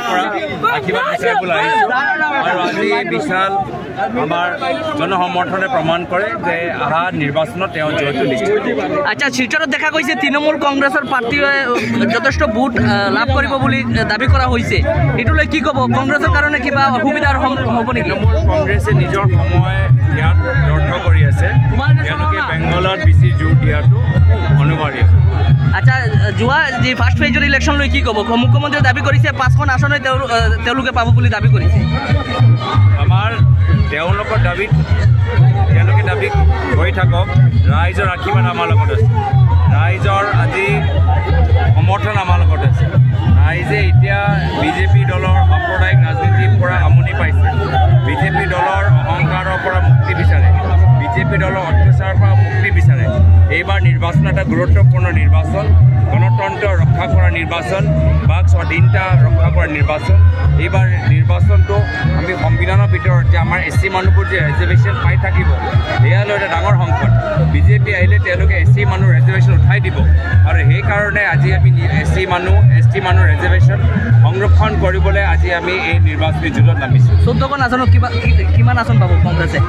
পৰা আশীৰ্বাদ বিচাৰি পেলাই আৰু আজি বিশাল আমাৰ জনসমৰ্থনে প্ৰমাণ কৰে যে অহা নিৰ্বাচনত তেওঁ জয়টো নিশ্চিত। আচ্ছা, শিলচৰত দেখা গৈছে তৃণমূল কংগ্ৰেছৰ প্ৰাৰ্থীয়ে যথেষ্ট ভোট লাভ কৰিব বুলি দাবী কৰা হৈছে, এইটোলৈ কি ক'ব? কংগ্ৰেছৰ কাৰণে কিবা অসুবিধাৰ হ'ব নেকি? কংগ্ৰেছে নিজৰ সময় ইয়াত ব্যৰ্থ কৰি আছে, তেওঁলোকে বেংগলত বেছি জোৰ দিয়াটো অনিবাৰ্য। আচ্ছা, যোৱা যি ফাৰ্ষ্ট ফেজৰ ইলেকশ্যন লৈ কি ক'ব? মুখ্যমন্ত্ৰীয়ে দাবী কৰিছে 5খন আসনে তেওঁলোকে পাব বুলি দাবী কৰিছে। আমাৰ তেওঁলোকৰ দাবীত তেওঁলোকে দাবী কৰি থাকক, ৰাইজৰ আশীৰ্বাদ আমাৰ লগত আছে, ৰাইজৰ আজি সমৰ্থন আমাৰ লগত আছে। ৰাইজে এতিয়া বিজেপি দলৰ সাম্প্ৰদায়িক ৰাজনীতিৰ পৰা আমনি পাইছে, বিজেপি দলৰ অহংকাৰৰ পৰা মুক্তি বিচাৰে, বিজেপি দলৰ অত্যাচাৰৰ পৰা মুক্তি বিচাৰে। এইবাৰ নিৰ্বাচন এটা গুৰুত্বপূৰ্ণ নিৰ্বাচন, গণতন্ত্ৰ ৰক্ষা কৰা নিৰ্বাচন, বাক স্বাধীনতা ৰক্ষা কৰা নিৰ্বাচন। এইবাৰ নিৰ্বাচনটো আমি সংবিধানৰ ভিতৰত যে আমাৰ SC মানুহবোৰ যে ৰিজাৰ্ভেশ্যন পাই থাকিব, সেয়ালৈ এটা ডাঙৰ সংকট। বিজেপি আহিলে তেওঁলোকে SC মানুহ ৰিজাৰ্ভেশ্যন উঠাই দিব, আৰু সেইকাৰণে আজি আমি SC মানুহ ৰিজাৰ্ভেশ্যন সংৰক্ষণ কৰিবলৈ আজি আমি এই নিৰ্বাচনী যুঁজত নামিছোঁ। 14খন আসনত কিমান আসন পাব কংগ্ৰেছে?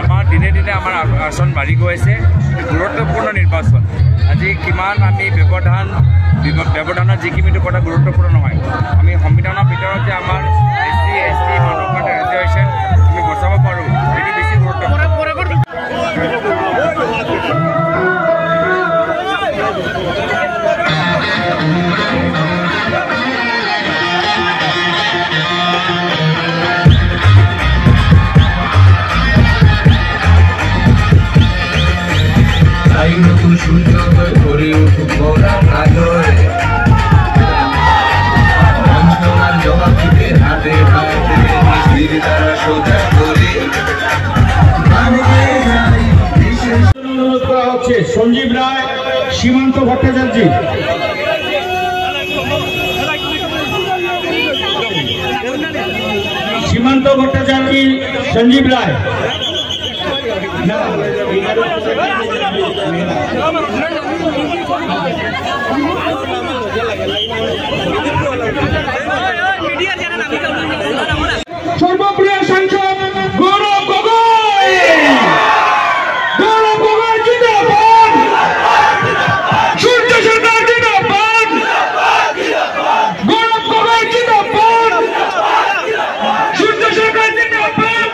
আমাৰ দিনে দিনে আমাৰ আসন বাঢ়ি গৈ আছে। গুৰুত্বপূৰ্ণ নিৰ্বাচন, আজি কিমান আমি ব্যৱধানৰ যিখিনিটো কথা গুৰুত্বপূৰ্ণ নহয়। আমি সংবিধানৰ ভিতৰত যে আমাৰ SC মানুহৰ কাৰণে ৰিজাৰ্ভেশ্যন আমি বচাব পাৰোঁ, সেইটো বেছি গুৰুত্বপূৰ্ণ। সঞ্জীব রায়, সীমান্ত ভট্টাচার্য, সঞ্জীব রায়, সর্বপ্রিয় সাংসদ গৌরব গগৈ, জিন্দাবাদ, সূর্য সরকার জিন্দাবাদ, গৌরব গগৈ জিন্দাবাদ, সূর্য সরকার জিন্দাবাদ।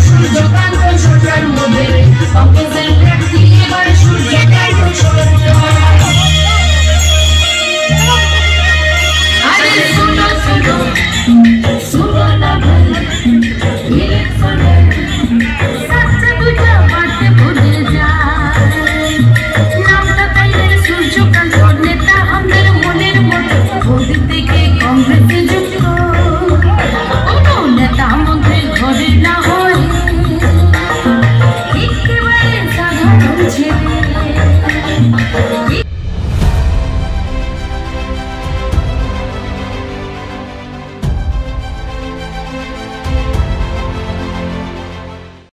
সূর্যকান্ত সরকার মধ্যে